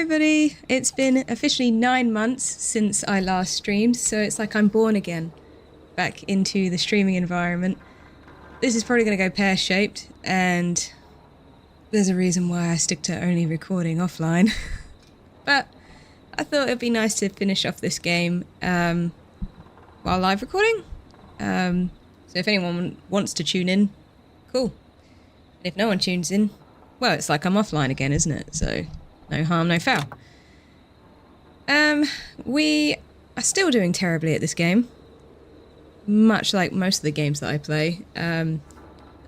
everybody! It's been officially 9 months since I last streamed, so it's like I'm born again, back into the streaming environment. This is probably going to go pear-shaped, and there's a reason why I stick to only recording offline. But I thought it'd be nice to finish off this game while live recording. So if anyone wants to tune in, cool. And if no one tunes in, well, it's like I'm offline again, isn't it? So no harm, no foul. We are still doing terribly at this game. Much like most of the games that I play. I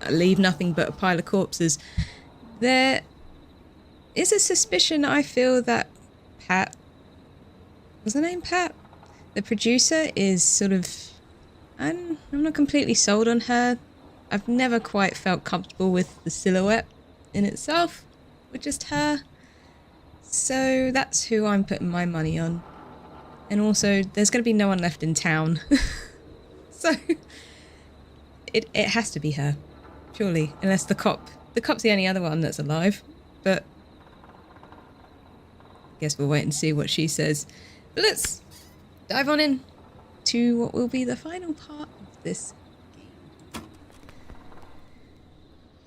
leave nothing but a pile of corpses. There is a suspicion, I feel, that Pat... Was her name Pat? The producer is sort of... I'm not completely sold on her. I've never quite felt comfortable with the silhouette in itself, with just her. So that's who I'm putting my money on. And also, there's going to be no one left in town. So, it has to be her. Surely. Unless the cop... The cop's the only other one that's alive. But... I guess we'll wait and see what she says. But let's dive on in to what will be the final part of this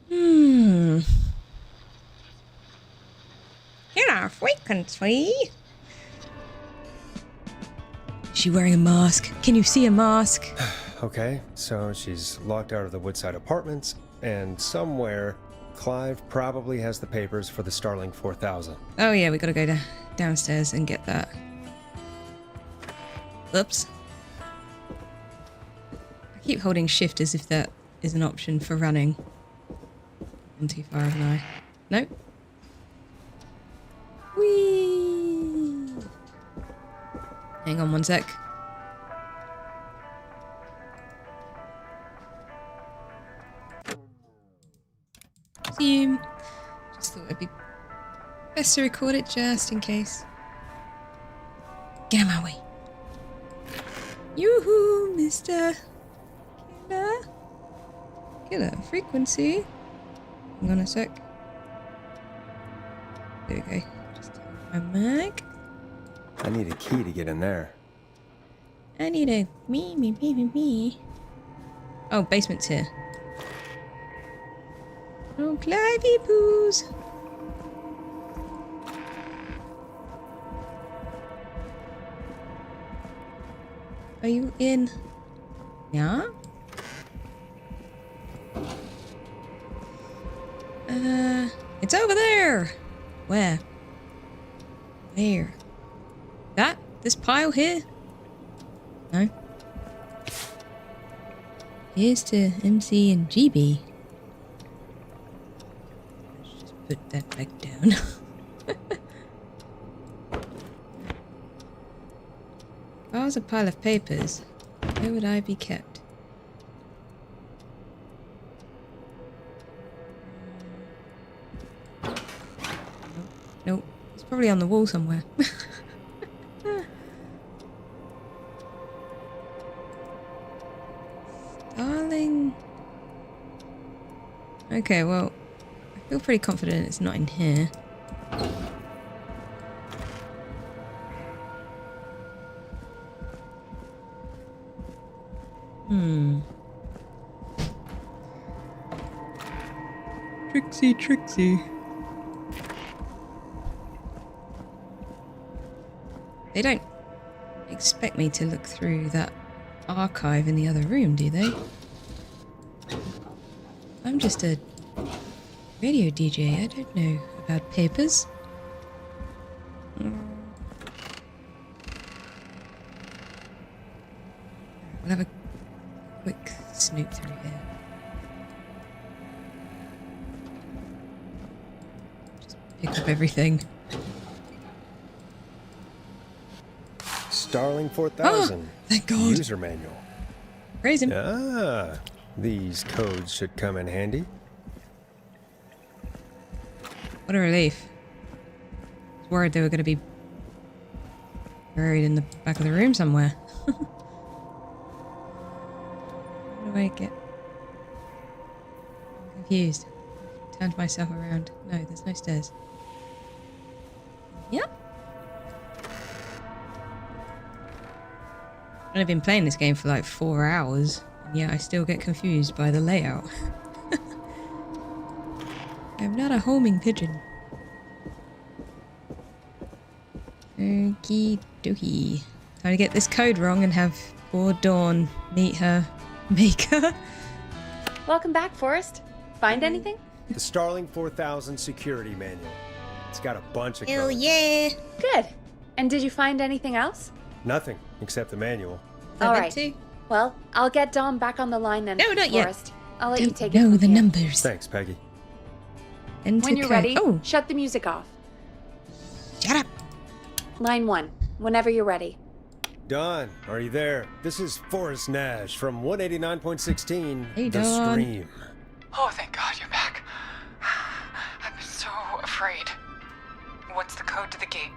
game. Killerfrequency. Is she wearing a mask? Can you see a mask? Okay, so she's locked out of the Woodside Apartments, and somewhere Clive probably has the papers for the Starling 4000. Oh yeah, we gotta go downstairs and get that. Oops. I keep holding shift as if that is an option for running. I'm too far, haven't I? Nope. Whee! Hang on one sec. Zoom. Just thought it'd be best to record it just in case. Get out of my way. Yoo-hoo, Mr. Killer. Killer frequency. Hang on a sec. There we go. Just turn my mic. I need a key to get in there. I need a me. Oh, basement's here. Oh, Clivey poos. Are you in? Yeah? It's over there! Where? Where? That? This pile here? No? Here's to MC and GB. Let's just put that back down. If I was a pile of papers, where would I be kept? Nope. It's probably on the wall somewhere. Darling. Okay, well, I feel pretty confident it's not in here. Trixie. They don't expect me to look through that archive in the other room, do they? I'm just a radio DJ. I don't know about papers. We'll have a quick snoop through here. Just pick up everything. Starling 4000. Oh, thank God. User manual. Praise him. Ah, these codes should come in handy. What a relief. I was worried they were going to be buried in the back of the room somewhere. How do I get... I'm confused. Turned myself around. No, there's no stairs. Yep. I've been playing this game for like 4 hours, and yet I still get confused by the layout. I'm not a homing pigeon. Okie dokie. Time to get this code wrong and have poor Dawn meet her maker. Welcome back, Forrest. Find anything? The Starling 4000 security manual. It's got a bunch of Hell codes. yeah! Good. And did you find anything else? Nothing except the manual. All right. Well, I'll get Dom back on the line then, No, not yet. Forrest. I'll let you Don't take it know from the here. numbers. Thanks, Peggy. Enter When you're code. ready, Oh, shut the music off. shut up. Line 1, whenever you're ready. Don, are you there? This is Forrest Nash from 189.16 Hey, The Don. Stream. Oh, thank God you're back. I've been so afraid. What's the code to the gate?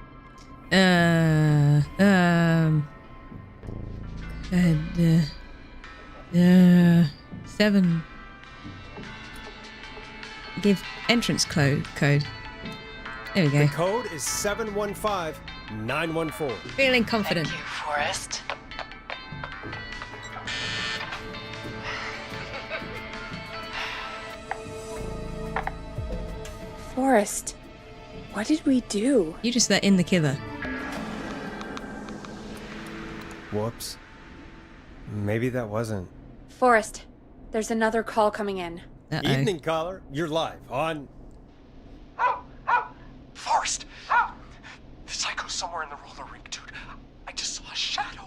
7. Give entrance code. There we go. The code is 715914. Feeling confident. Thank you, Forrest. Forrest, what did we do? You just let in the killer. Whoops. Maybe that wasn't. Forrest, there's another call coming in. Uh-oh. Evening caller, you're live on. Forrest! The psycho's somewhere in the roller rink, dude. I just saw a shadow.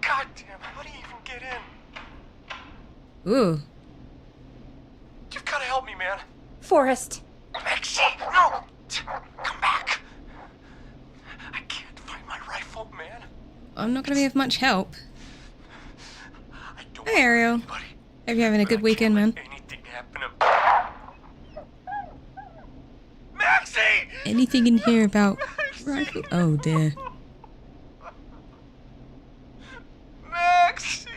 God damn, how do you even get in? Ooh. You've gotta help me, man. Forrest, Maxie, no! Come back! I can't find my rifle, man. I'm not going to be of much help. I don't Hey, Ariel. want anybody, Hope you're having a but good I weekend, can't man. let anything happen to Maxie! Anything in here about rifle? Oh dear. Maxie!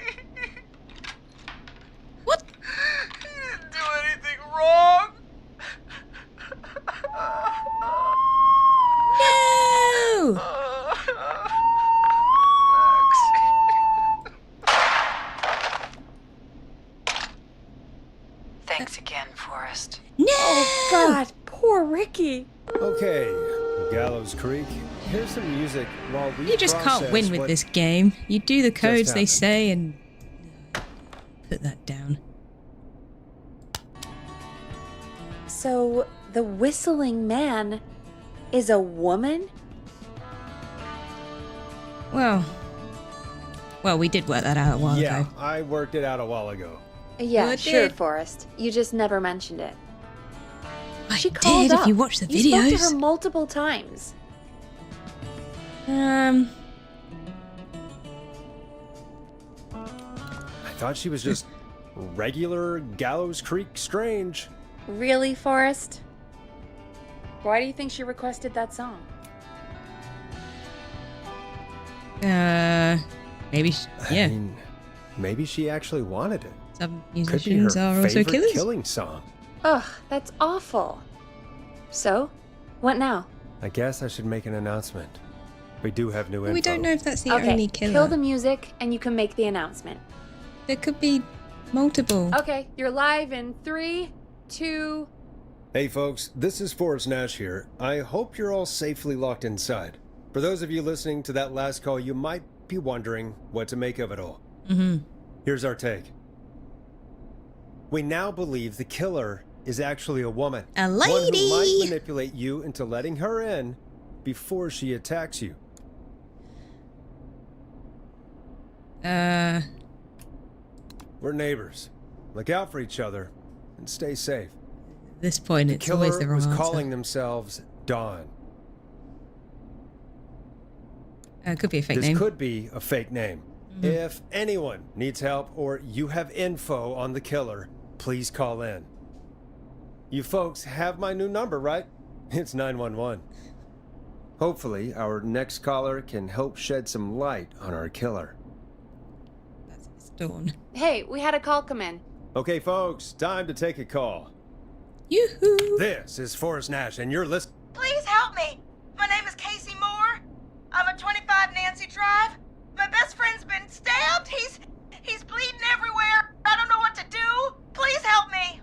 What? He didn't do anything wrong! No! Thanks again, Forrest. No! oh God, poor Ricky. Okay, Gallows Creek. Here's some music while we You just can't process win with what this game. You do the codes they happened. say and put that down. So, the whistling man is a woman? Well, we did work that out a while Yeah, ago. I worked it out a while ago. Yeah, I sure, did. Forrest. You just never mentioned it. I She called did. up. If you watch the You spoke to videos. her multiple times. I thought she was just regular Gallows Creek strange. Really, Forrest? Why do you think she requested that song? Maybe. I Yeah. mean, maybe she actually wanted it. Some Could be her musicians are also favorite killers. killing song. Ugh, that's awful. So, what now? I guess I should make an announcement. We do have new info. We don't know if that's the Okay, only killer. kill the music and you can make the announcement. There could be multiple. Okay, you're live in 3, 2... Hey folks, this is Forrest Nash here. I hope you're all safely locked inside. For those of you listening to that last call, you might be wondering what to make of it all. Mm-hmm. Here's our take. We now believe the killer is actually a woman. A One who might lady. manipulate you into letting her in before she attacks you. Uh, We're neighbors. Look out for each other and stay safe. at this point, The it's always the killer wrong was answer. calling themselves Dawn. It could be a fake This name. could be a fake name. If anyone needs help or you have info on the killer, please call in. You folks have my new number, right? It's 911. Hopefully, our next caller can help shed some light on our killer. That's Dawn. Hey, we had a call come in. Okay, folks, time to take a call. Yoo-hoo! This is Forrest Nash, and you're listening. Please help me! My name is Casey Moore. I'm at 25 Nancy Drive. My best friend's been stabbed. He's bleeding everywhere. I don't know what to do. Please help me.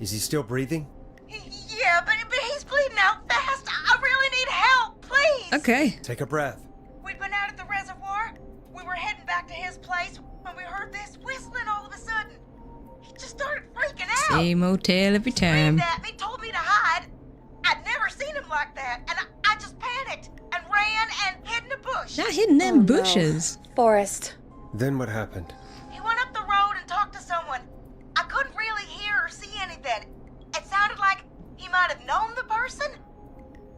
Is he still breathing? Yeah, but he's bleeding out fast. I really need help, please. Okay. Take a breath. We'd been out at the reservoir. We were heading back to his place when we heard this whistling all of a sudden. He just started freaking out. Same motel every time. Screamed at me, told me to hide. I'd never seen him like that, and I just panicked and ran and hid in a bush. Not hidden them Oh, no. bushes. Forrest. Then what happened? He went up the road and talked to someone. I couldn't really hear or see anything. It sounded like he might have known the person,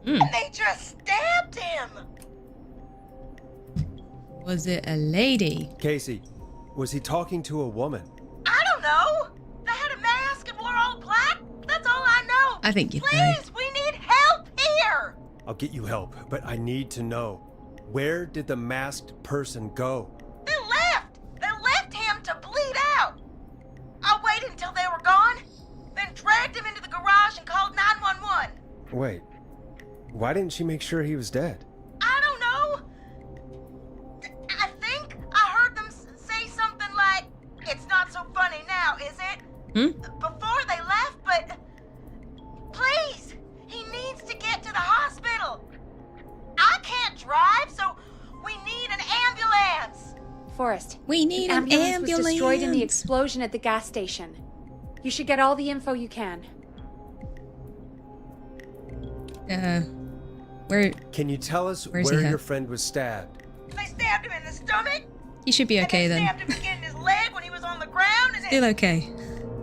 and they just stabbed him. Was it a lady? Casey, was he talking to a woman? I don't know. They had a mask and wore all black. That's all I know. I think you know. Please, we need help here. I'll get you help, but I need to know. Where did the masked person go? They left. They left him to bleed out. I waited until they were gone, then dragged him into the garage and called 911. Wait, why didn't she make sure he was dead? I don't know. I think I heard them say something like, "It's not so funny now, is it?" Before they left, but please, he needs to get to the hospital. I can't drive, so we need an ambulance. Forrest. We need an ambulance. Was destroyed in the explosion at the gas station. You should get all the info you can. Where? Can you tell us Where's where he at? your friend was stabbed? They stabbed him in the stomach. He should be okay and they then. stabbed him again in his leg when he was on the ground. And Still okay.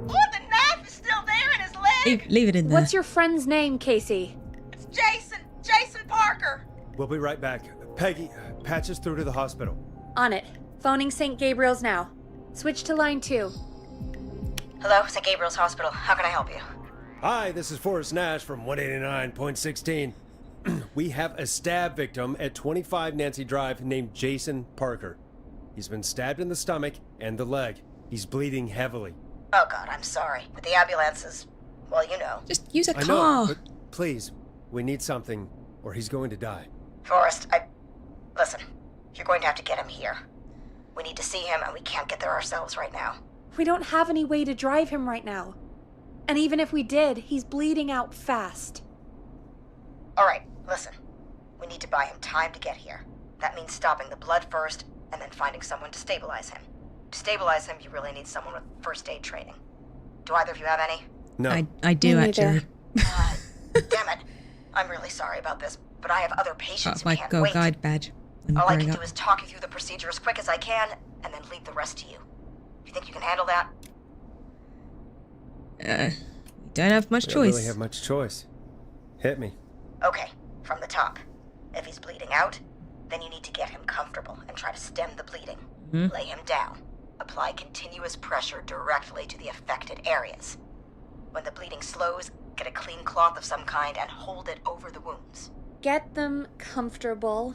Oh, the knife is still there in his leg. Leave it in there. What's your friend's name, Casey? It's Jason Parker. We'll be right back. Peggy, patch us through to the hospital. On it. Phoning St. Gabriel's now. Switch to line 2. Hello, St. Gabriel's Hospital. How can I help you? Hi, this is Forrest Nash from 189.16. We have a stab victim at 25 Nancy Drive named Jason Parker. He's been stabbed in the stomach and the leg. He's bleeding heavily. Oh, God, I'm sorry. But the ambulance is, well, you know. Just use a I car. know, but please, we need something or he's going to die. Forrest, listen, you're going to have to get him here. We need to see him, and we can't get there ourselves right now. We don't have any way to drive him right now. And even if we did, he's bleeding out fast. All right, listen. We need to buy him time to get here. That means stopping the blood first, and then finding someone to stabilize him. To stabilize him, you really need someone with first aid training. Do either of you have any? No. I do Me neither. actually. Damn it. I'm really sorry about this, but I have other patients That's who my can't Go wait. Guide badge. when All I growing can up. do is talk you through the procedure as quick as I can, and then leave the rest to you. You think you can handle that? We don't have much We don't choice. really have much choice. Hit me. Okay, from the top. If he's bleeding out, then you need to get him comfortable and try to stem the bleeding. Lay him down. Apply continuous pressure directly to the affected areas. When the bleeding slows, get a clean cloth of some kind and hold it over the wounds. Get them comfortable.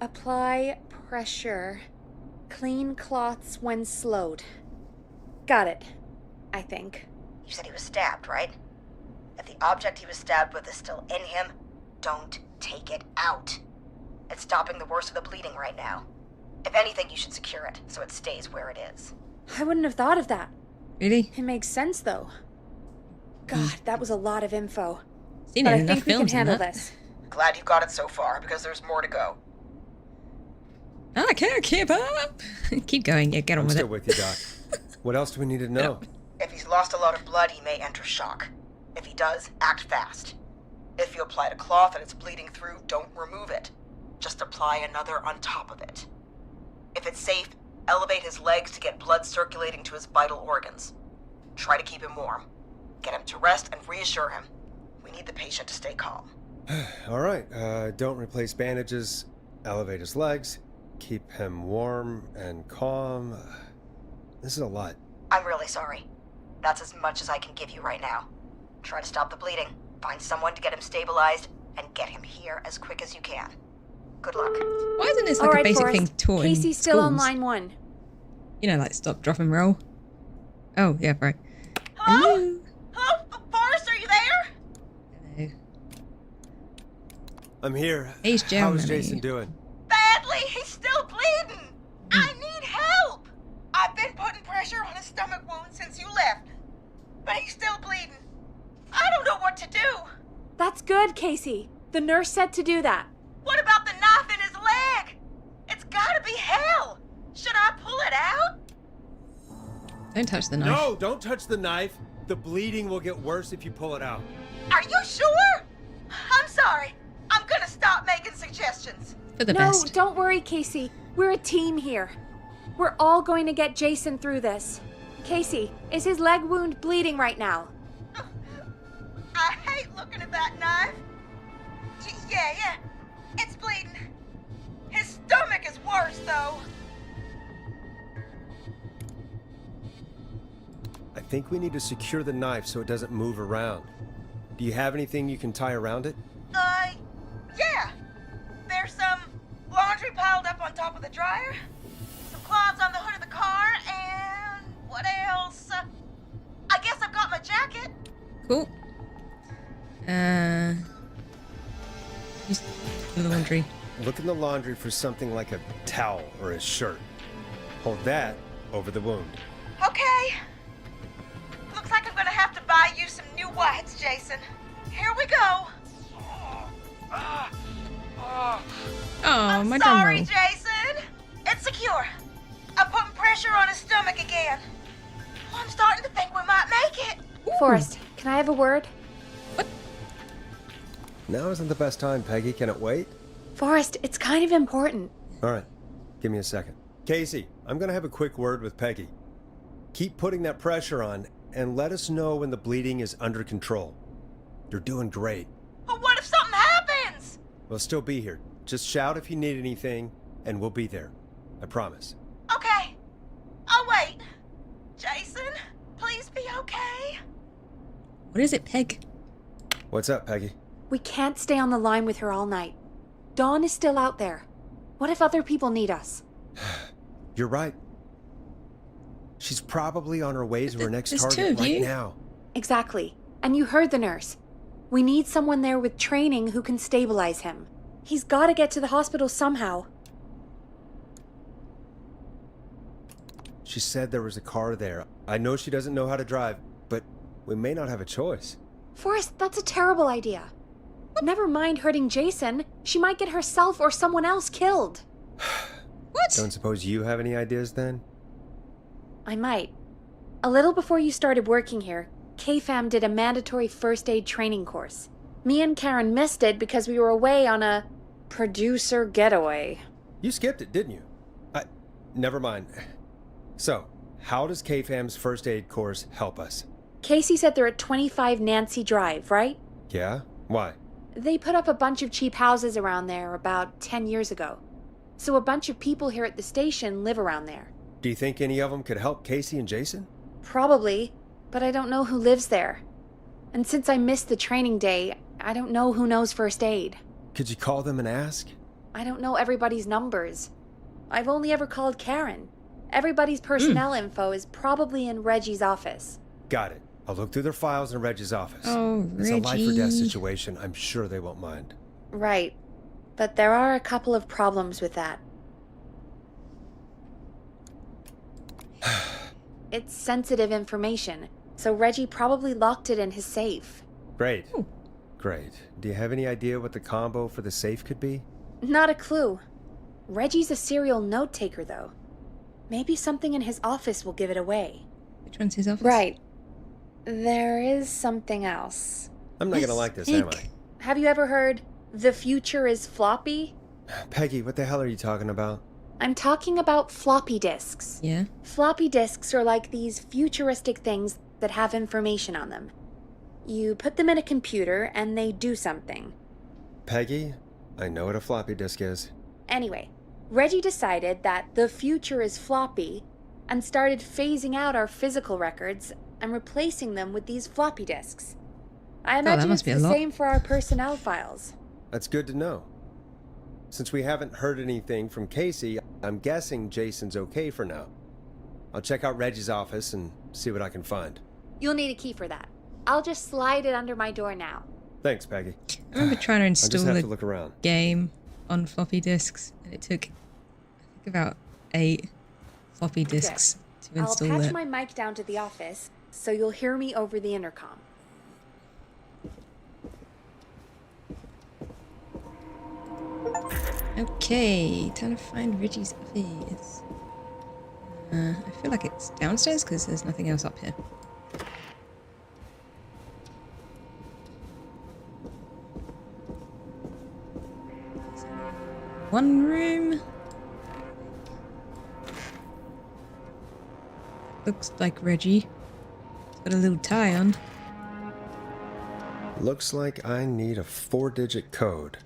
Apply pressure. Clean cloths when slowed. Got it. I think. You said he was stabbed, right? If the object he was stabbed with is still in him, don't take it out. It's stopping the worst of the bleeding right now. If anything, you should secure it so it stays where it is. I wouldn't have thought of that. Really? It makes sense, though. God, that was a lot of info. Seen But it I in enough think we can films and handle that. this. Glad you got it so far, because there's more to go. I can't keep up. Keep going. Yeah, get on I'm with still it. with you, Doc. What else do we need to know? If he's lost a lot of blood, he may enter shock. If he does, act fast. If you applied a cloth and it's bleeding through, don't remove it. Just apply another on top of it. If it's safe, elevate his legs to get blood circulating to his vital organs. Try to keep him warm. Get him to rest and reassure him. We need the patient to stay calm. All right, don't replace bandages, elevate his legs, keep him warm and calm. This is a lot. I'm really sorry. That's as much as I can give you right now. Try to stop the bleeding, find someone to get him stabilized, and get him here as quick as you can. Good luck. Why isn't this All like a right, basic Forrest. thing taught in Casey's still on schools? line 1. You know, like stop, drop, and roll. Oh, yeah, right. Hello? Hello? Forrest, are you there? Oh. I'm here. He's How's Germany. Jason doing? Badly, he's still bleeding. I need help. I've been putting pressure on his stomach wound since you left, but he's still bleeding. I don't know what to do. That's good, Casey. The nurse said to do that. What about the knife in his leg? It's gotta be hell. Should I pull it out? Don't touch the knife. No, don't touch the knife. The bleeding will get worse if you pull it out. Are you sure? I'm sorry. I'm gonna stop making suggestions. For the No, best. don't worry, Casey. We're a team here. We're all going to get Jason through this. Casey, is his leg wound bleeding right now? I hate looking at that knife. Yeah. It's bleeding. His stomach is worse, though. I think we need to secure the knife so it doesn't move around. Do you have anything you can tie around it? Yeah. There's some laundry piled up on top of the dryer, some cloths on the hood of the car, and what else? I guess I've got my jacket. Cool. Use the laundry. Look in the laundry for something like a towel or a shirt. Hold that over the wound. Okay. Looks like I'm gonna have to buy you some new whites, Jason. Here we go. Oh, my Sorry, drum roll. Jason. It's secure. I'm putting pressure on his stomach again. I'm starting to think we might make it. Forrest, can I have a word? Now isn't the best time, Peggy. Can it wait? Forrest, it's kind of important. All right. Give me a second. Casey, I'm going to have a quick word with Peggy. Keep putting that pressure on and let us know when the bleeding is under control. You're doing great. But what if something happens? We'll still be here. Just shout if you need anything, and we'll be there. I promise. Okay. I'll wait. Jason, please be okay. What is it, Peg? What's up, Peggy? We can't stay on the line with her all night. Dawn is still out there. What if other people need us? You're right. She's probably on her way to her next There's two target of right you. now. Exactly. And you heard the nurse. We need someone there with training who can stabilize him. He's got to get to the hospital somehow. She said there was a car there. I know she doesn't know how to drive, but we may not have a choice. Forrest, that's a terrible idea. Never mind hurting Jason. She might get herself or someone else killed. What? Don't suppose you have any ideas then? I might. A little before you started working here, KFAM did a mandatory first aid training course. Me and Karen missed it because we were away on a producer getaway. You skipped it, didn't you? Never mind. So, how does KFAM's first aid course help us? Casey said they're at 25 Nancy Drive, right? Yeah? Why? They put up a bunch of cheap houses around there about 10 years ago. So a bunch of people here at the station live around there. Do you think any of them could help Casey and Jason? Probably, but I don't know who lives there. And since I missed the training day, I don't know who knows first aid. Could you call them and ask? I don't know everybody's numbers. I've only ever called Karen. Everybody's personnel info is probably in Reggie's office. Got it. I'll look through their files in Reggie's office. Oh, It's a life or death Reggie. situation. I'm sure they won't mind. Right. But there are a couple of problems with that. It's sensitive information, so Reggie probably locked it in his safe. Great. Ooh. Great. Do you have any idea what the combo for the safe could be? Not a clue. Reggie's a serial note taker, though. Maybe something in his office will give it away. Which one's his office? Right. There is something else. I'm not Yes, gonna like this, am Peg. Have you ever heard, the future is floppy? I? Peggy, what the hell are you talking about? I'm talking about floppy disks. Yeah. Floppy disks are like these futuristic things that have information on them. You put them in a computer and they do something. Peggy, I know what a floppy disk is. Anyway, Reggie decided that the future is floppy and started phasing out our physical records and replacing them with these floppy disks. I imagine must it's be a the lot. same for our personnel files. That's good to know. Since we haven't heard anything from Casey, I'm guessing Jason's okay for now. I'll check out Reggie's office and see what I can find. You'll need a key for that. I'll just slide it under my door now. Thanks, Peggy. I remember trying to I just install have the to look around. game on floppy disks, and it took, I think, about 8 floppy disks to I'll install patch it. my mic down to the office, so you'll hear me over the intercom. Okay, time to find Reggie's office. I feel like it's downstairs because there's nothing else up here. One room. Looks like Reggie. He's got a little tie on. Looks like I need a 4-digit code.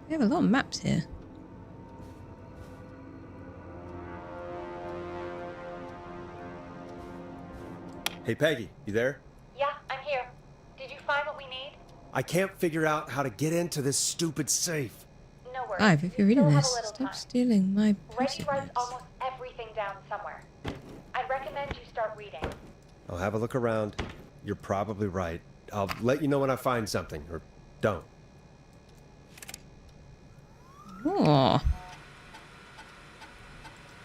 We have a lot of maps here. Hey, Peggy, you there? Yeah, I'm here. Did you find what we need? I can't figure out how to get into this stupid safe. No worries. Five, if you're We reading still have this, a little stop time. stealing my Reggie post-it writes notes. almost everything down somewhere. I'd recommend you start reading. I'll have a look around. You're probably right. I'll let you know when I find something, or don't. Oh,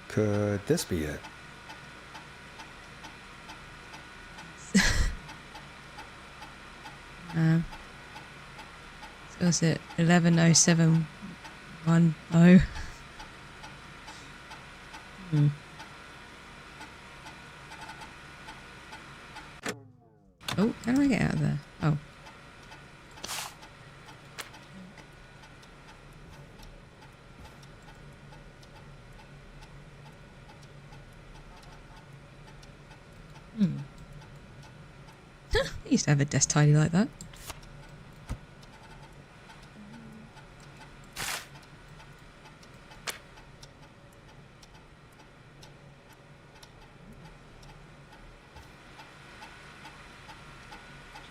Could this be it? so is it 110710? Oh, how do I get out of there? Oh. I used to have a desk tidy like that.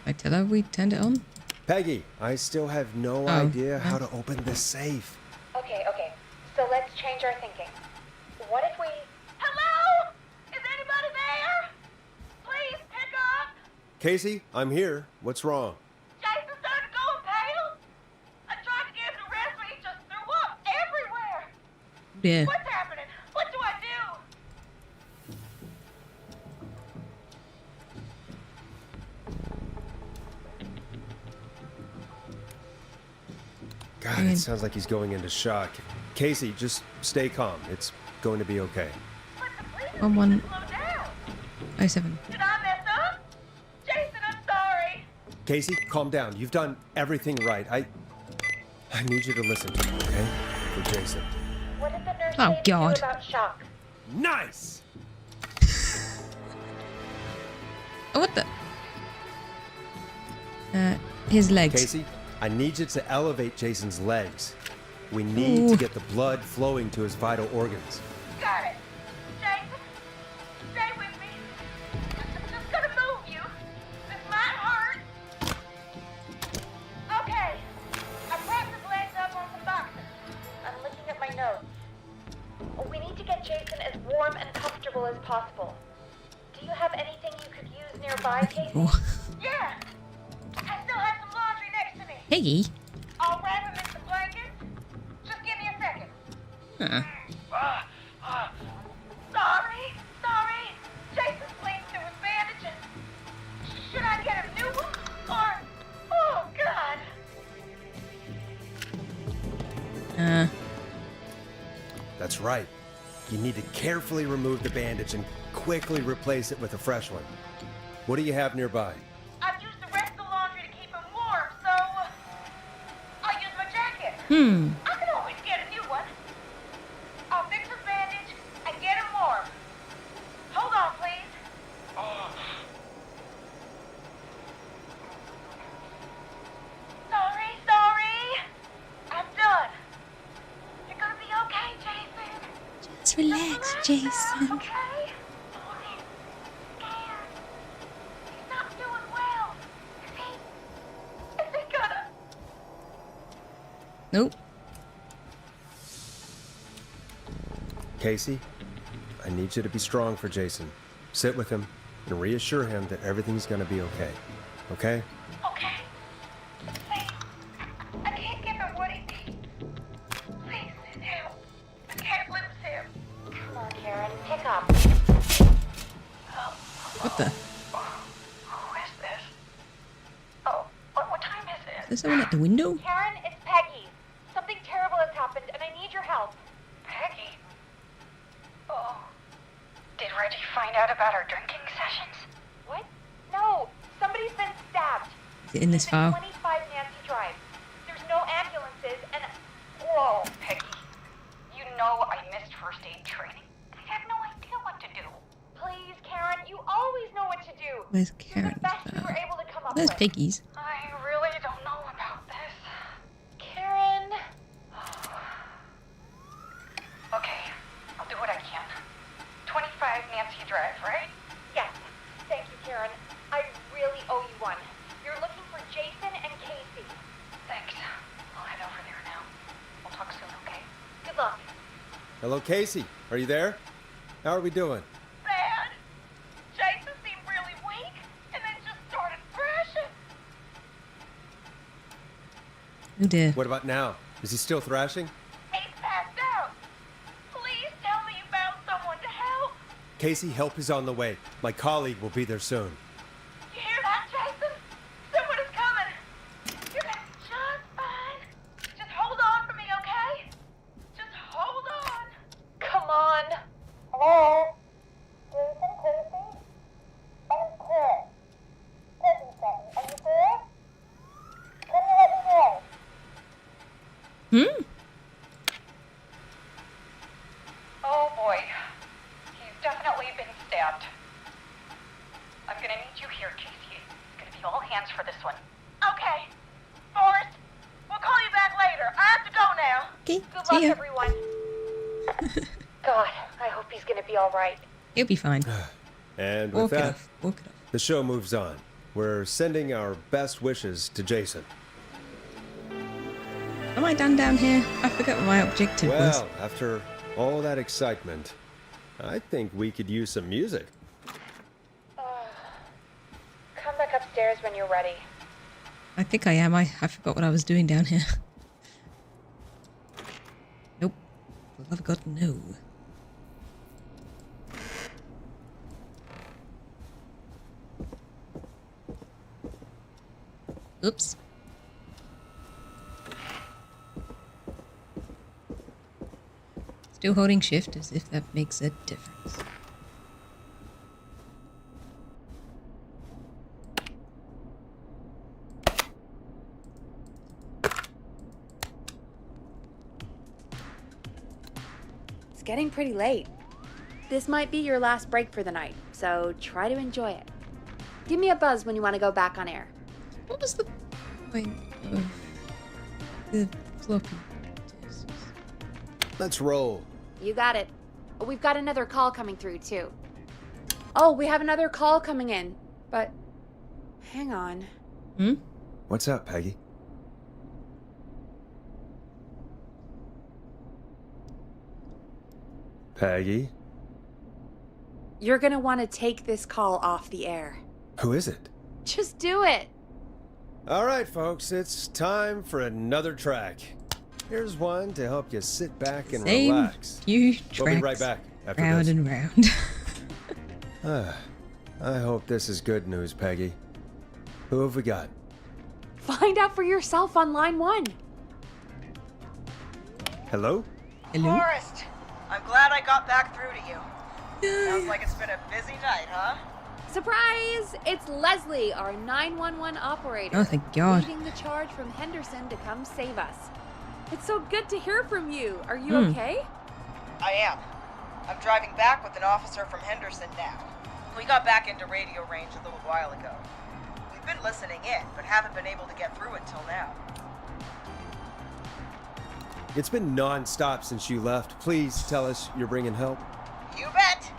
Should I tell her we turned it on? Peggy, I still have no idea how to open this safe. Okay. So let's change our thinking. What if we... Hello? Is anybody there? Please pick up. Casey, I'm here. What's wrong? Jason started going pale. I tried to get him to rest, but he just threw up everywhere. Yeah. What's happening? What do I do? God, it sounds like he's going into shock. Casey, just stay calm. It's going to be okay. But the breathing On one- slow down. 07. Did I mess up? Jason, I'm sorry. Casey, calm down. You've done everything right. I need you to listen to me, okay? For Jason. What did the nurse Oh, say to you God. about shock? Nice! Oh, what the? His legs. Casey, I need you to elevate Jason's legs. We need to get the blood flowing to his vital organs. Got it. Jason, stay with me. I'm just gonna move you. This might hurt. Okay. I propped his legs up on some boxes. I'm looking at my notes. We need to get Jason as warm and comfortable as possible. Do you have anything you could use nearby, Casey? Yeah. I still have some laundry next to me. Peggy? I'll wrap him in some blankets. Just give me a second. Sorry. Jason's bleeding through his bandages. Should I get him a new one? Or, oh God. That's right. You need to carefully remove the bandage and quickly replace it with a fresh one. What do you have nearby? I've used the rest of the laundry to keep him warm, so I'll use my jacket. I can always get a new one. I'll fix his bandage and get him warm. Hold on, please. Sorry. I'm done. You're gonna be okay, Jason. Just relax, Jason. Okay? Oh, he's scared. He's not doing well. Is he gonna... Nope. Casey, I need you to be strong for Jason. Sit with him and reassure him that everything's gonna be okay. Okay? Okay. Please. I can't give him what he needs. Please, sit down. I can't lose him. Come on, Karen. Pick up. What the? Who is this? Oh, what time is it? Is there someone at the window? Karen, it's Peggy. Something terrible has happened, and I need your help. Peggy? Oh. Did Reggie find out about our drinking sessions? What? No. Somebody's been stabbed. Is it in this It's at file? 25 Nancy Drive. There's no ambulances, and... Whoa, Peggy. You know I missed first aid training. I have no idea what to do. Please, Karen, you always know what to do. Where's You're Karen? the best we were able to come up Where's with. Piggy's? I really don't know about this. Karen... Okay, I'll do what I can. 25 Nancy Drive, right? Yes. Thank you, Karen. I really owe you one. You're looking for Jason and Casey. Thanks. I'll head over there now. We'll talk soon, okay? Good luck. Hello, Casey. Are you there? How are we doing? Bad. Jason seemed really weak, and then just started thrashing. Oh dear. What about now? Is he still thrashing? He's passed out. Please tell me you found someone to help. Casey, help is on the way. My colleague will be there soon. You hear that, Jason? Someone is coming. You're gonna be just fine. Just hold on for me, okay? Just hold on. Come on. Hello? Jason, Casey? I'm Karen. Listen, Becky, are you there? Can you let me know? Hmm? Oh boy. He's definitely been stabbed. I'm gonna need you here, Casey. It's gonna be all hands for this one. Okay. Forrest, we'll call you back later. I have to go now. Okay, Good see luck, ya. everyone. God, I hope he's gonna be all right. He'll be fine. And with Walk it that, off. Walk it off. the show moves on. We're sending our best wishes to Jason. Am I done down here? I forgot what my objective was. Well, after all that excitement, I think we could use some music. Come back upstairs when you're ready. I think I am. I forgot what I was doing down here. Nope. For the love of God, no. Oops. Still holding shift as if that makes a difference. It's getting pretty late. This might be your last break for the night, so try to enjoy it. Give me a buzz when you want to go back on air. What was the point of the floppy disks? Let's roll. You got it. Oh, we've got another call coming through, too. Oh, we have another call coming in. But, hang on. Hmm? What's up, Peggy? Peggy? You're gonna want to take this call off the air. Who is it? Just do it. All right, folks, it's time for another track. Here's one to help you sit back and Same relax. few We'll be tracks right back after round this. and round. I hope this is good news, Peggy. Who have we got? Find out for yourself on line 1. Hello? Hello? Forrest, I'm glad I got back through to you. Sounds like it's been a busy night, huh? Surprise! It's Leslie, our 911 operator. Oh, thank God. Leading the charge from Henderson to come save us. It's so good to hear from you. Are you okay? I am. I'm driving back with an officer from Henderson now. We got back into radio range a little while ago. We've been listening in, but haven't been able to get through until now. It's been non-stop since you left. Please tell us you're bringing help. You bet!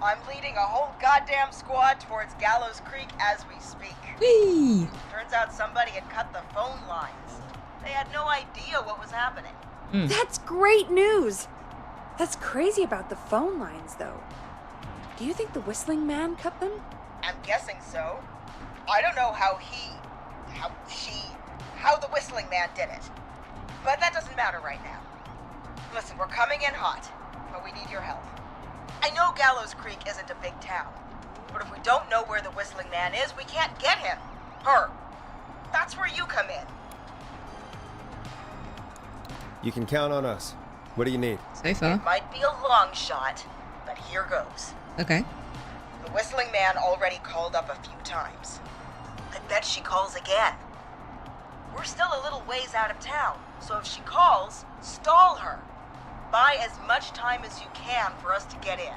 I'm leading a whole goddamn squad towards Gallows Creek as we speak. Whee! Turns out somebody had cut the phone lines. They had no idea what was happening. That's great news. That's crazy about the phone lines, though. Do you think the whistling man cut them? I'm guessing so. I don't know how the whistling man did it. But that doesn't matter right now. Listen, we're coming in hot, but we need your help. I know Gallows Creek isn't a big town, but if we don't know where the whistling man is, we can't get him. Her. That's where you come in. You can count on us. What do you need? So far. It might be a long shot, but here goes. Okay. The whistling man already called up a few times. I bet she calls again. We're still a little ways out of town, so if she calls, stall her. Buy as much time as you can for us to get in.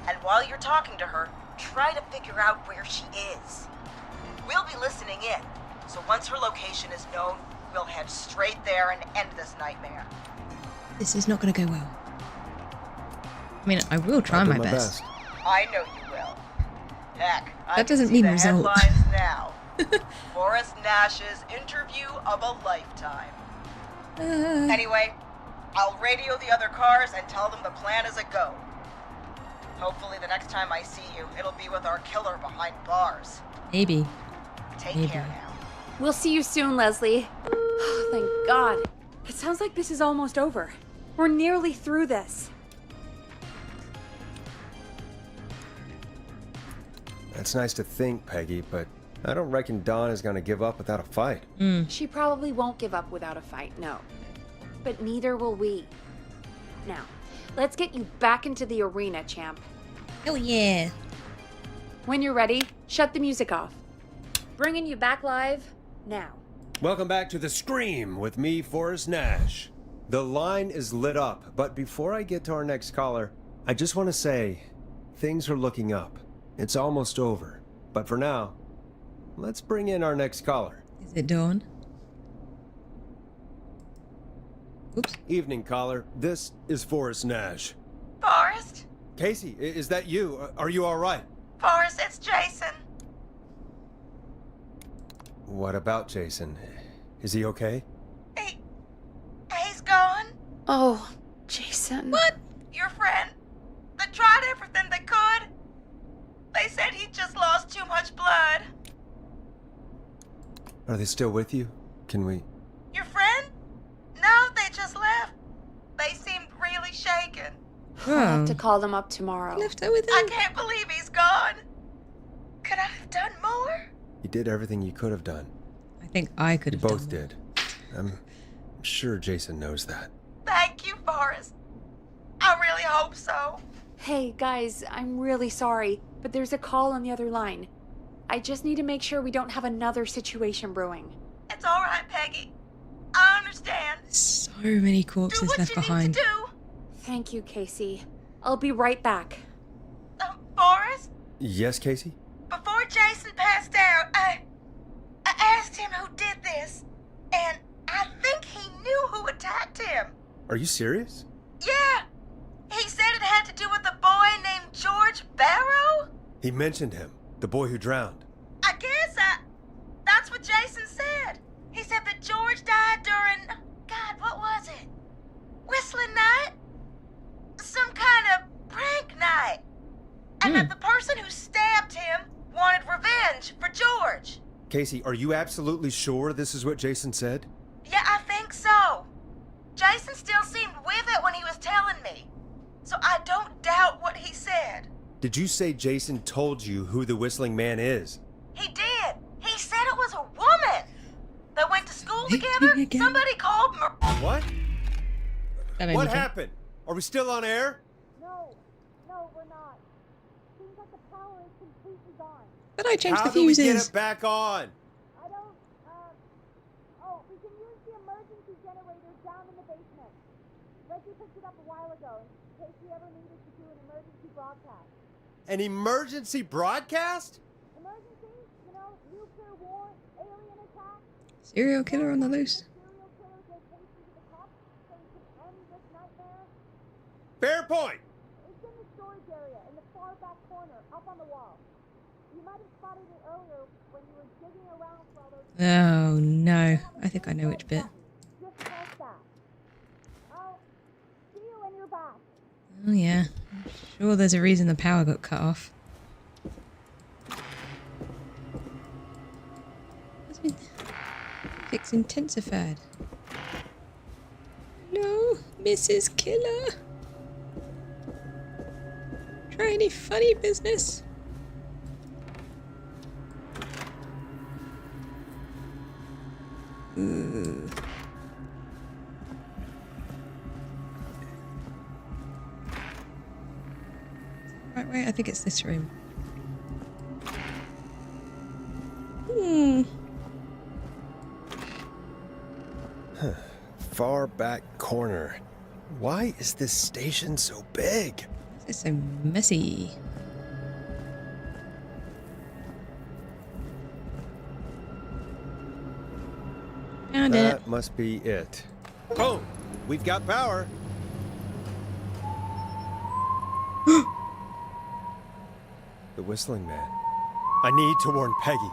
And while you're talking to her, try to figure out where she is. We'll be listening in, so once her location is known, we'll head straight there and end this nightmare. This is not going to go well. I mean, I will try I'll do my best. I know you will. Heck, I That can doesn't see mean the result. headlines now. Forrest Nash's interview of a lifetime. Anyway, I'll radio the other cars and tell them the plan is a go. Hopefully the next time I see you, it'll be with our killer behind bars. Maybe. Take Maybe. care now. We'll see you soon, Leslie. Oh, thank God. It sounds like this is almost over. We're nearly through this. That's nice to think, Peggy, but I don't reckon Dawn is gonna give up without a fight. She probably won't give up without a fight, no. But neither will we. Now, let's get you back into the arena, champ. Oh yeah. When you're ready, shut the music off. Bringing you back live now. Welcome back to The Scream with me, Forrest Nash. The line is lit up, but before I get to our next caller, I just want to say, things are looking up. It's almost over. But for now, let's bring in our next caller. Is it Dawn? Oops. Evening, caller. This is Forrest Nash. Forrest? Casey, is that you? Are you all right? Forrest, it's Jason. What about Jason? Is he okay? He's gone. Oh, Jason. What? Your friend. They tried everything they could. They said he just lost too much blood. Are they still with you? Can we... Your friend? No, they just left. They seemed really shaken. I'll have to Oh. call them up tomorrow. Left her with I him? can't believe he's gone. Could I have done more? You did everything you could have done. I think I could You have both done did. I'm sure Jason knows that. Thank you, Forrest. I really hope so. Hey, guys, I'm really sorry, but there's a call on the other line. I just need to make sure we don't have another situation brewing. It's all right, Peggy. I understand. that. So many Do corpses what left you behind. need to do. Thank you, Casey. I'll be right back. Forrest, Yes, Casey? before Jason passed out, I asked him who did this, and I think he knew who attacked him. Are you serious? Yeah. He said it had to do with a boy named George Barrow? He mentioned him, the boy who drowned. I guess that's what Jason said. He said that George died during, God, what was it? Whistling night? Some kind of prank night. And that the person who stabbed him wanted revenge for George. Casey, are you absolutely sure this is what Jason said? Yeah, I think so. Jason still seemed with it when he was telling me. So I don't doubt what he said. Did you say Jason told you who the whistling man is? He did. He said it was a woman. They went to school Hey, together. me again. Somebody called What? That made me What think. happened? Are we still on air? No, we're not. Seems like the power is completely gone. But I changed How the do we get fuses. it back on? I don't, oh, we can use the emergency generator down in the basement. Reggie picked it up a while ago in case we ever needed to do an emergency broadcast. An emergency broadcast? Emergency? You know, nuclear war, alien attack. Serial killer on the loose. Serial killer gave Casey to the cops so we could end this nightmare. Fair point. It's in the storage area in the far back corner, up on the wall. You might have spotted it earlier when you were digging around for all those. Oh no. I think I know which bit. Just press that. I'll see you when you're back. Oh yeah. I'm sure there's a reason the power got cut off. What's been fix intensified? No, Mrs. Killer. Try any funny business. Ooh. Right way? I think it's this room. Far back corner. Why is this station so big? This is so messy. Found it. That must be it. Boom! We've got power. The whistling man. I need to warn Peggy.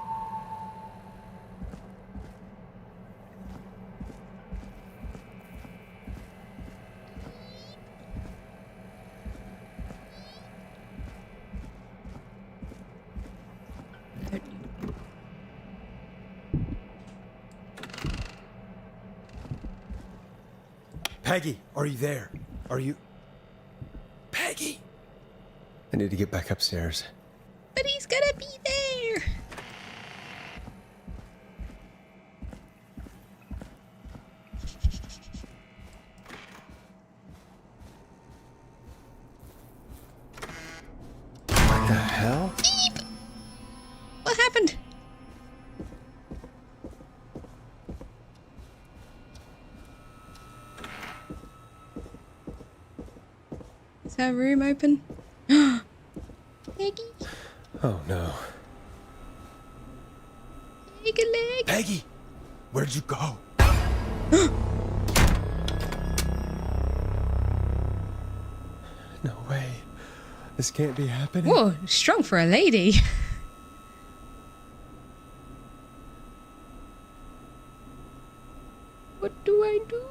Peggy, are you there? Are you... Peggy! I need to get back upstairs. But he's gonna be there. What the hell? Beep. What happened? Is that room open? Peggy. Oh no. Leg a leg. Peggy! Where'd you go? No way. This can't be happening. Whoa, strong for a lady. What do I do?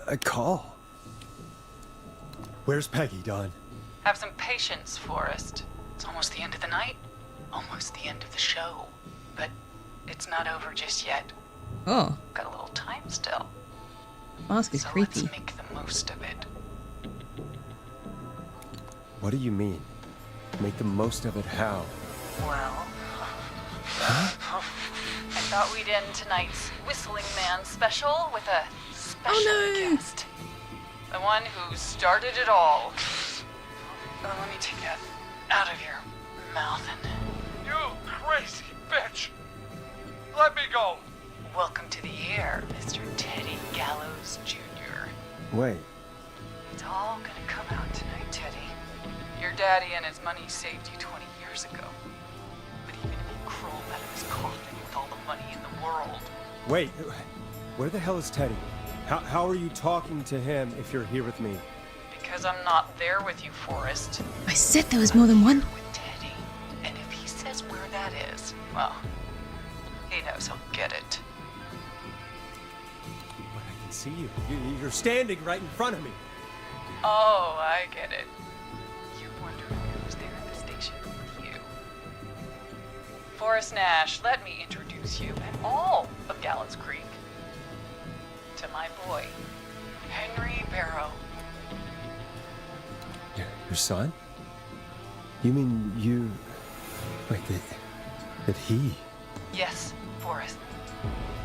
A call. Where's Peggy, Don? Have some patience, Forrest. It's almost the end of the night. Almost the end of the show. But it's not over just yet. Oh, Got a little time still. mask is So creepy. let's make the most of it. What do you mean? Make the most of it how? Well... I thought we'd end tonight's Whistling Man special with a special no. guest. The one who started it all. Let me take that out of your mouth and... You crazy bitch! Let me go! Welcome to the air, Mr. Teddy Gallows Jr. Wait. It's all gonna come out tonight, Teddy. Your daddy and his money saved you 20 years ago. But even if you crawl out of his coffin with all the money in the world... Wait. Where the hell is Teddy? How are you talking to him if you're here with me? Because I'm not there with you, Forrest. I said there was more than one. With Teddy. And if he says where that is, well, he knows he'll get it. But I can see you. You're standing right in front of me. Oh, I get it. You wonder who's there at the station with you. Forrest Nash, let me introduce you and all of Gallows Creek to my boy, Henry Barrow. Your son? You mean you... Wait, that he... Yes, Forrest.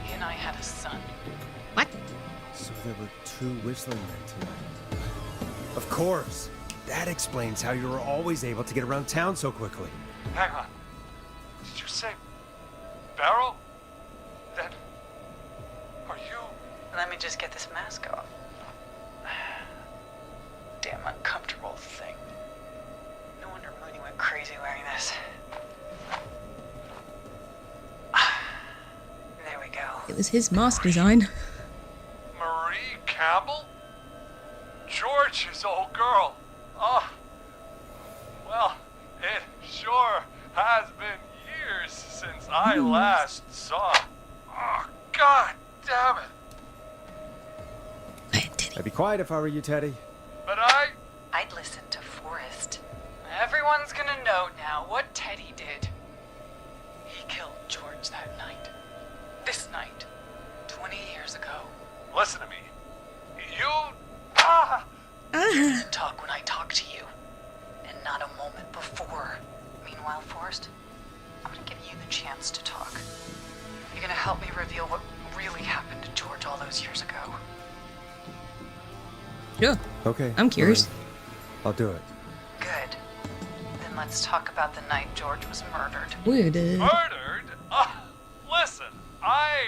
He and I had a son. What? So there were two whistling men tonight. Of course. That explains how you were always able to get around town so quickly. Hang on. Did you say Barrow? Then... Are you... Let me just get this mask off. Damn uncomfortable thing. No wonder Mooney went crazy wearing this. There we go. It was his mask design. Marie Campbell? George's old girl. Oh. Well, it sure has been years since I last saw. Oh, God damn it. I'd be quiet if I were you, Teddy. But I'd listen to Forrest. Everyone's gonna know now what Teddy did. He killed George that night. This night. 20 years ago. Listen to me. You... You didn't talk when I talked to you. And not a moment before. Meanwhile, Forrest, I'm gonna give you the chance to talk. You're gonna help me reveal what really happened to George all those years ago. Sure. Okay. I'm curious. fine. I'll do it. Good. Then let's talk about the night George was murdered. Weird. Murdered? Listen, I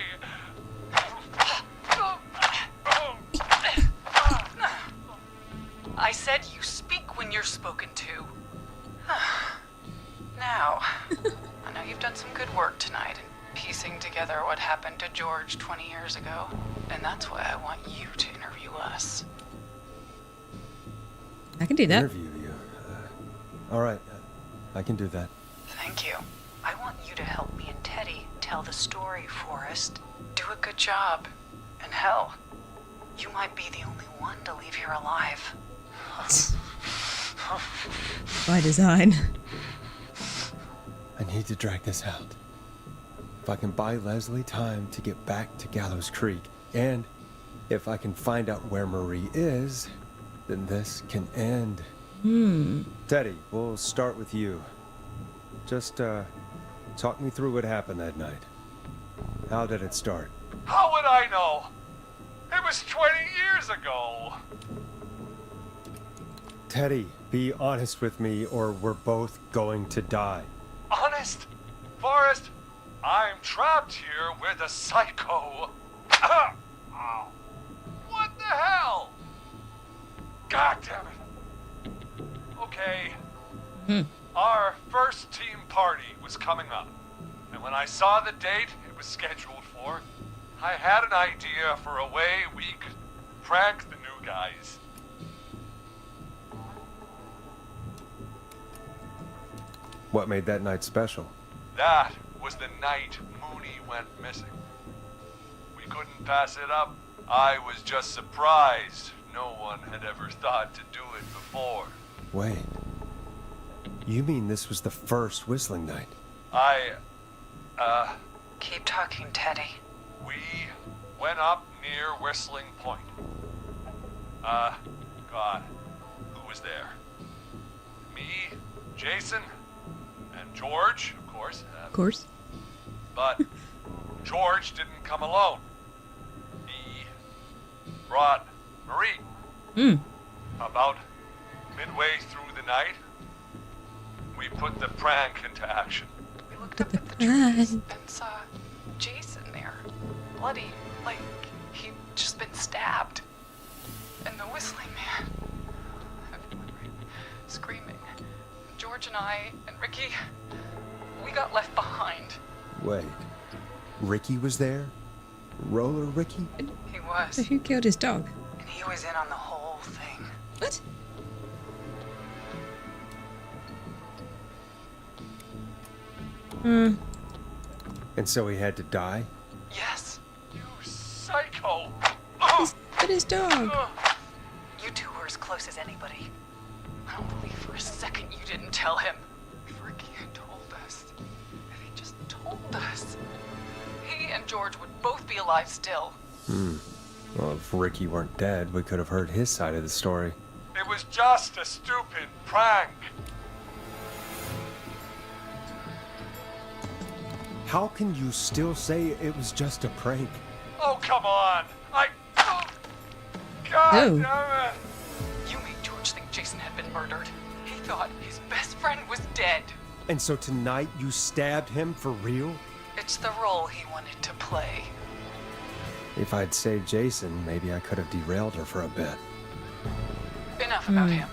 said you speak when you're spoken to. Now, I know you've done some good work tonight in piecing together what happened to George 20 years ago, and that's why I want you to interview us. I can do that. Interview you. All right. I can do that. Thank you. I want you to help me and Teddy tell the story, Forrest. Do a good job. And hell, you might be the only one to leave here alive. By design. I need to drag this out. If I can buy Leslie time to get back to Gallows Creek, and if I can find out where Marie is, then this can end. Teddy, we'll start with you. Just, talk me through what happened that night. How did it start? how would I know? It was 20 years ago. Teddy, be honest with me or we're both going to die. Honest? Forrest, I'm trapped here with a psycho. Ow. What the hell? God damn it. Okay. Our first team party was coming up. And when I saw the date it was scheduled for, I had an idea for a way we could prank the new guys. What made that night special? That was the night Mooney went missing. We couldn't pass it up. I was just surprised no one had ever thought to do it before. Wait. You mean this was the first whistling night? Keep talking, Teddy. We went up near Whistling Point. God, who was there? Me, Jason, and George, of course. Of course. But George didn't come alone. He brought Marie. About midway through the night, we put the prank into action. We looked up at the trees and saw Jason there. Bloody, like he'd just been stabbed. And the whistling man, screaming. George and I and Ricky, we got left behind. Wait. Ricky was there? Roller Ricky? He was. So who killed his dog? And he was in on the whole thing. What? And so he had to die? Yes. You psycho! But his dog. You two were as close as anybody. I don't believe for a second you didn't tell him. If Ricky had told us, if he just told us, he and George would both be alive still. Well, if Ricky weren't dead, we could have heard his side of the story. It was just a stupid prank. How can you still say it was just a prank? Oh, come on. God Oh. damn it. You made George think Jason had been murdered. He thought his best friend was dead. And so tonight you stabbed him for real? It's the role he wanted to play. If I'd saved Jason, maybe I could have derailed her for a bit. Enough about him.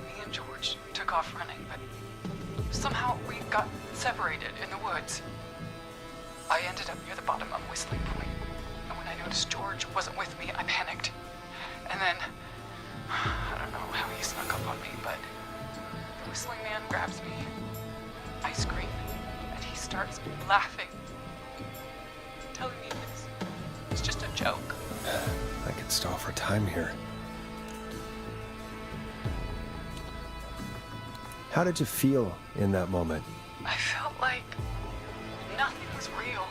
Me and George took off running, but somehow we got separated in the woods. I ended up near the bottom of Whistling Point, and when I noticed George wasn't with me, I panicked. And then, I don't know how he snuck up on me, but the whistling man grabs me. I scream, and he starts laughing, telling me it's just a joke. I could stall for time here. How did you feel in that moment? I felt like nothing was real.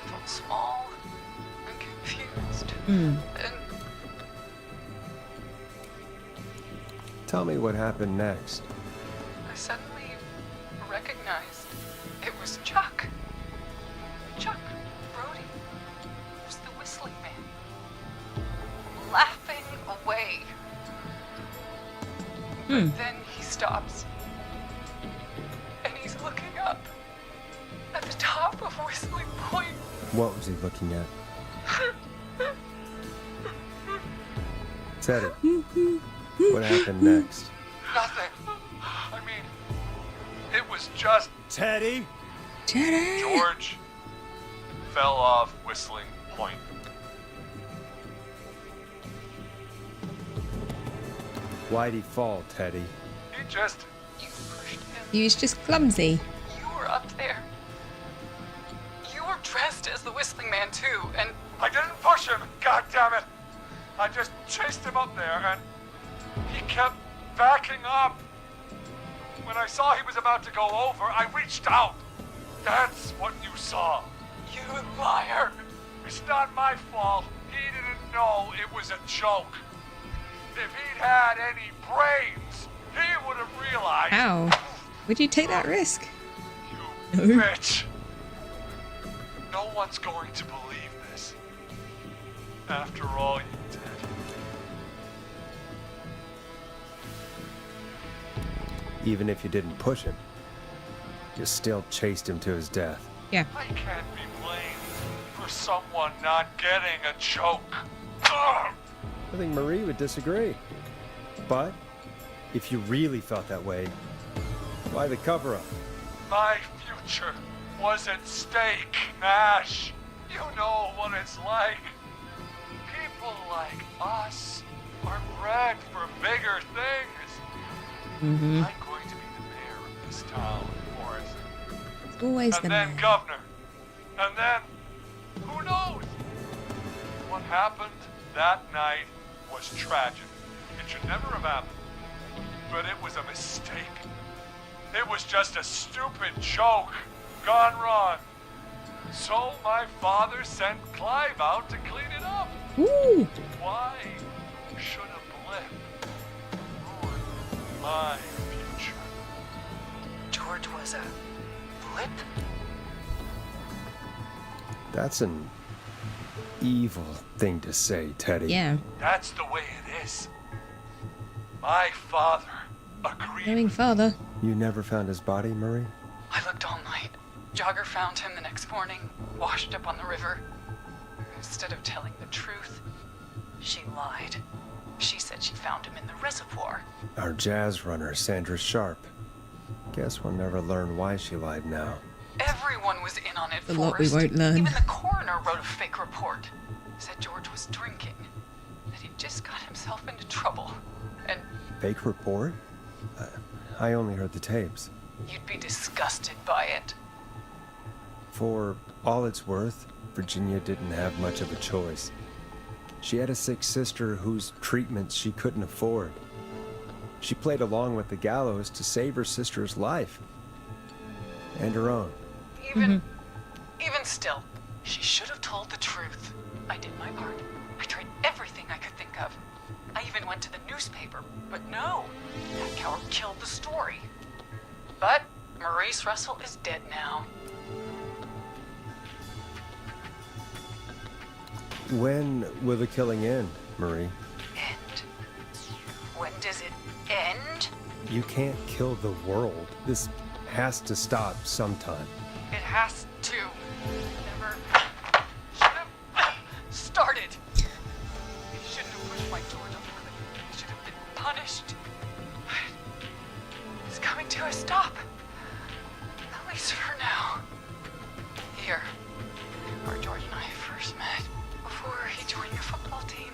I felt small and confused. And Tell me what happened next. I suddenly recognized it was Chuck. Chuck Brody was the whistling man, laughing away. But then he stops, and he's looking up at the top of Whistling Point. What was he looking at? Teddy, what happened next? Nothing. I mean, it was just Teddy? Teddy! George fell off Whistling Point. Why'd he fall, Teddy? He just... You pushed him. He was just clumsy. You were up there. You were dressed as the Whistling Man too, and I didn't push him, God damn it! I just chased him up there and he kept backing up. When I saw he was about to go over, I reached out. That's what you saw. you liar! It's not my fault. He didn't know it was a joke. If he'd had any brains, he would have realized. How? Would you take that risk? You No. bitch. No one's going to believe this. After all you did. Even if you didn't push him, you still chased him to his death. Yeah. I can't be blamed for someone not getting a joke. Ugh. I think Marie would disagree. But if you really felt that way, why the cover-up? My future was at stake, Nash. You know what it's like. People like us are bred for bigger things. Mm-hmm. I'm going to be the mayor of this town, Forrest. It's always the And then man. governor. And then, who knows? What happened that night was tragic. It should never have happened. But it was a mistake. It was just a stupid joke gone wrong. So my father sent Clive out to clean it up. Ooh! Why should a blip ruin my future? George was a blip? That's an evil thing to say, Teddy. Yeah. That's the way it is. My father agreed. Knowing father. You never found his body, Marie? I looked all night. Jogger found him the next morning, washed up on the river. Instead of telling the truth, she lied. She said she found him in the reservoir. Our jazz runner, Sandra Sharp. Guess we'll never learn why she lied now. Everyone was in on it, A lot Forrest. we won't learn. Even the coroner wrote a fake report. Said George was drinking. That he'd just got himself into trouble. And Fake report? I only heard the tapes. you'd be disgusted by it. For all it's worth, Virginia didn't have much of a choice. She had a sick sister whose treatment she couldn't afford. She played along with the gallows to save her sister's life. And her own. Even still, she should have told the truth. I did my part. I tried everything I could think of. I even went to the newspaper, but no, that coward killed the story. But Maurice Russell is dead now. When will the killing end, Marie? End? When does it end? You can't kill the world. This has to stop sometime. It has to. Never should have started. He shouldn't have pushed my George off the cliff. He should have been punished. It's coming to a stop. At least for now. Here, where George and I first met, before he joined your football team.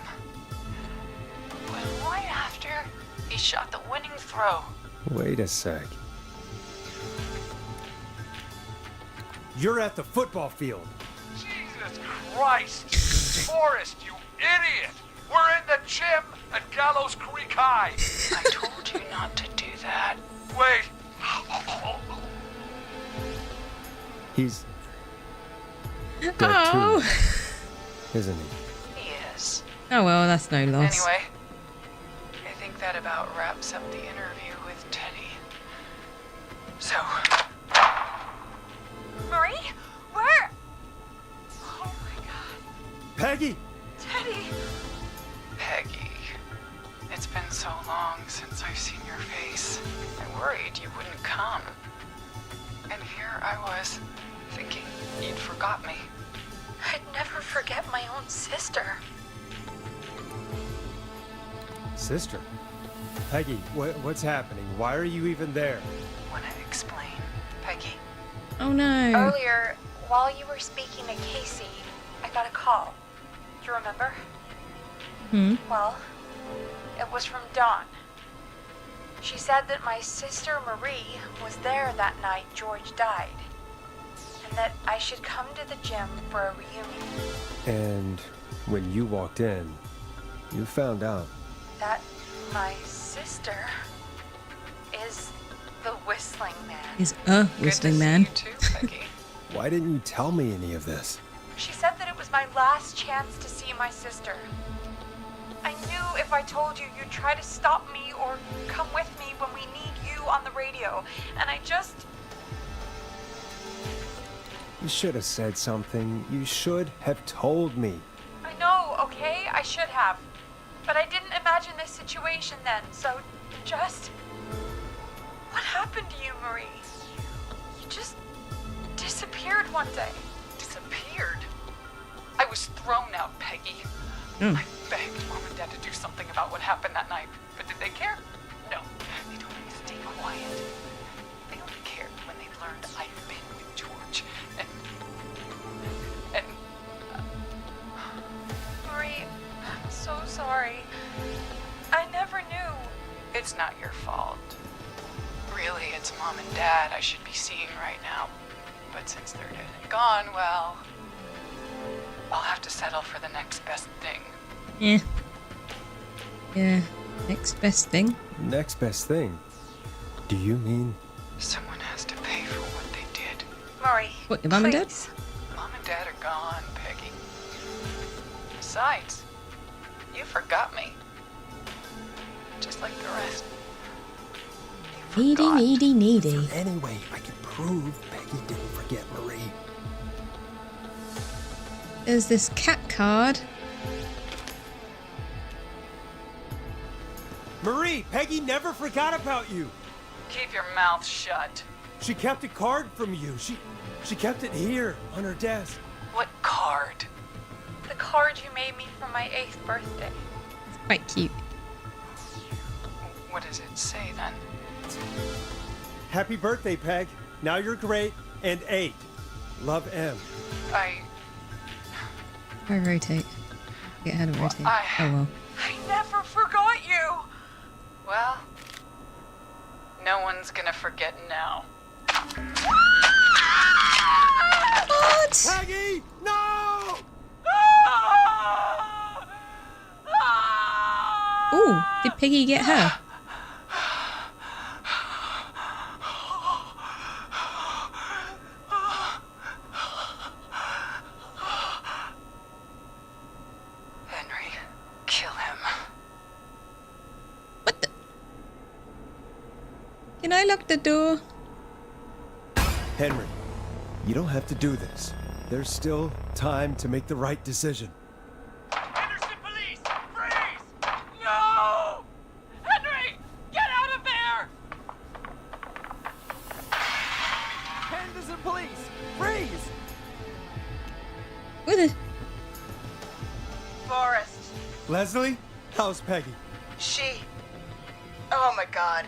When right after he shot the winning throw. Wait a sec. You're at the football field. Jesus Christ! Forrest, you idiot! We're in the gym at Gallows Creek High! I told you not to do that. Wait! He's dead too, isn't he? He is. Oh well, that's no loss. Anyway, I think that about wraps up the interview with Teddy. So, Marie? Where? Oh my god. Peggy! Teddy! Peggy, it's been so long since I've seen your face. I worried you wouldn't come. And here I was, thinking you'd forgot me. I'd never forget my own sister. Sister? Peggy, what's happening? Why are you even there? Wanna explain, Peggy? Oh no. Earlier, while you were speaking to Casey, I got a call. Do you remember? Well, it was from Dawn. She said that my sister Marie was there that night George died, and that I should come to the gym for a reunion. And when you walked in, you found out. That my sister is the Whistling Man. Is a whistling man. Good to see you too, Peggy. Why didn't you tell me any of this? She said that it was my last chance to see my sister. I knew if I told you, you'd try to stop me or come with me when we need you on the radio. And I just... You should have said something. You should have told me. I know, okay? I should have. But I didn't imagine this situation then, so just... What happened to you, Marie? You just disappeared one day. Disappeared? I was thrown out, Peggy. I begged Mom and Dad to do something about what happened that night, but did they care? No. They told me to stay quiet. They only cared when they learned I'd been with George. And Marie, I'm so sorry. I never knew. it's not your fault. Really, it's Mom and Dad I should be seeing right now. But since they're dead and gone, well, I'll have to settle for the next best thing. Yeah. Next best thing. Next best thing? Do you mean? Someone has to pay for what they did. Marie, What, your mum and dad? please. Mom and Dad are gone, Peggy. Besides, you forgot me. Just like the rest. You Needy, forgot. needy. Anyway, I can prove Peggy didn't forget Marie. There's this cat card. Marie, Peggy never forgot about you. Keep your mouth shut. She kept a card from you. She kept it here on her desk. What card? The card you made me for my 8th birthday. It's quite cute. What does it say then? Happy birthday, Peg. Now you're great and 8. Love, M. I rotate. Get how to rotate. I- Oh well. I never forgot you. Well, no one's gonna forget now. What? Peggy, no! Ooh, did Piggy get her? Henry, kill him. What the? Can I lock the door? Henry, you don't have to do this. There's still time to make the right decision. Henderson police! Freeze! No! Henry! Get out of there! Henderson police, freeze! What the? Forrest. Leslie, how's Peggy? She. Oh my god.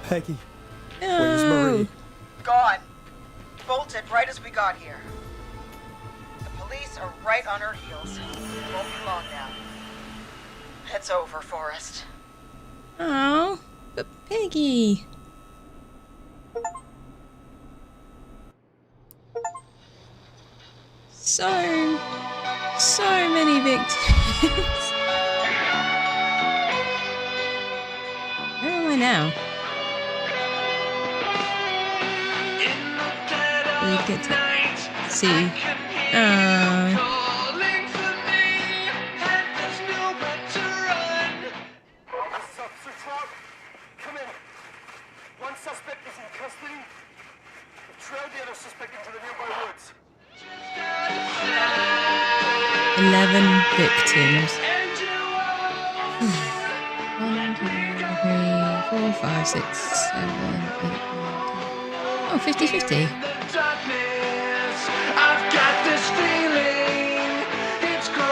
Peggy, where's No. Marie? Gone. Bolted right as we got here. The police are right on her heels. It won't be long now. It's over, Forrest. Oh, but Piggy. So So many victims. Where am I now? We get to see. Come in. One suspect is in custody. We've trailed the other suspect into the nearby woods. 11 victims. 1, 2, 3, 4, 5, 6, 7, 8, 9, 10. Oh, 50-50.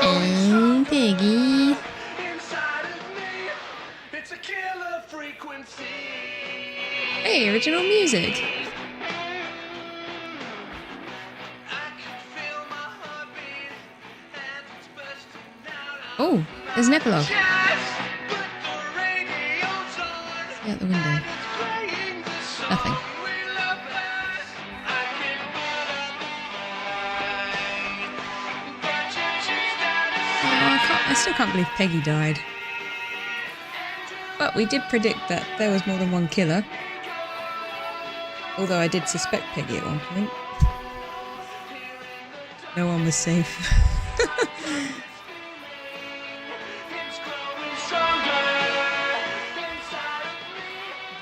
And Peggy. It's a killer frequency. Hey, original music. Oh, there's an epilogue. See out the window. Nothing. I still can't believe Peggy died. But we did predict that there was more than one killer. Although I did suspect Peggy at one point. No one was safe.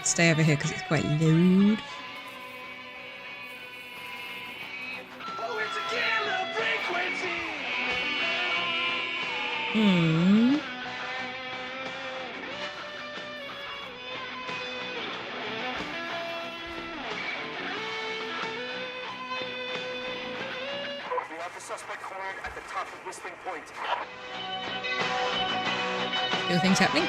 Stay over here because it's quite loud. We have the suspect cornered at the top of Whistling Point. Still things happening?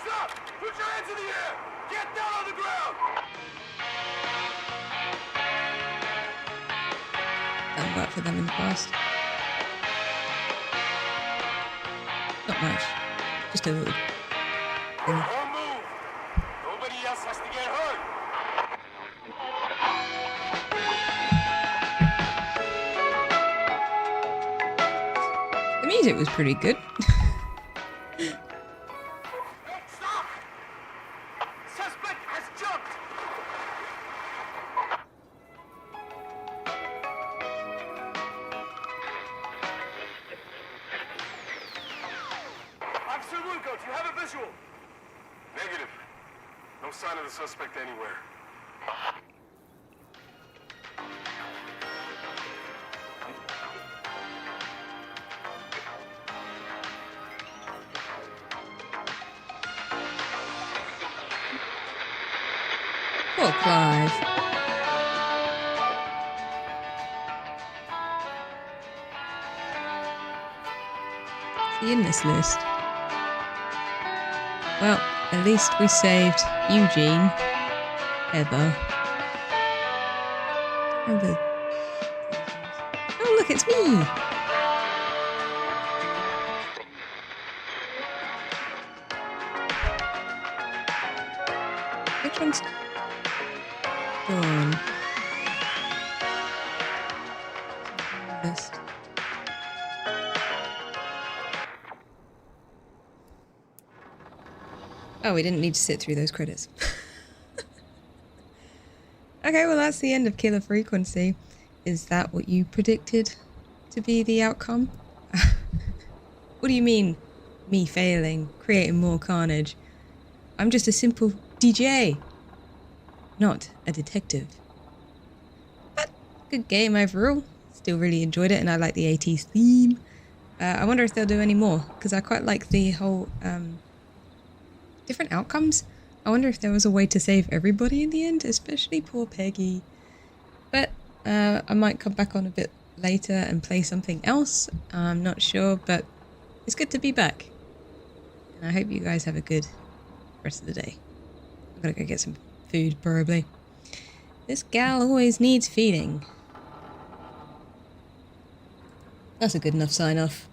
Stop! Put your hands in the air! Get down on the ground! That worked for them in the past. Not much. Just a little. Don't move! Nobody else has to get hurt! The music was pretty good. Stop! Suspect has jumped! Officer Lugo, do you have a visual? Negative. No sign of the suspect anywhere. Poor Clive. Is he in this list? Well, at least we saved Eugene, Heather. Oh, look, it's me! Which one's gone? List. Oh, we didn't need to sit through those credits. Okay, well that's the end of Killer Frequency. Is that what you predicted to be the outcome? What do you mean, me failing, creating more carnage? I'm just a simple DJ, not a detective. But good game overall. Still really enjoyed it, and I like the 80s theme. I wonder if they'll do any more, because I quite like the whole different outcomes. I wonder if there was a way to save everybody in the end, especially poor Peggy. But I might come back on a bit later and play something else. I'm not sure, but it's good to be back. And I hope you guys have a good rest of the day. I'm gonna go get some Food, probably. This gal always needs feeding. That's a good enough sign-off.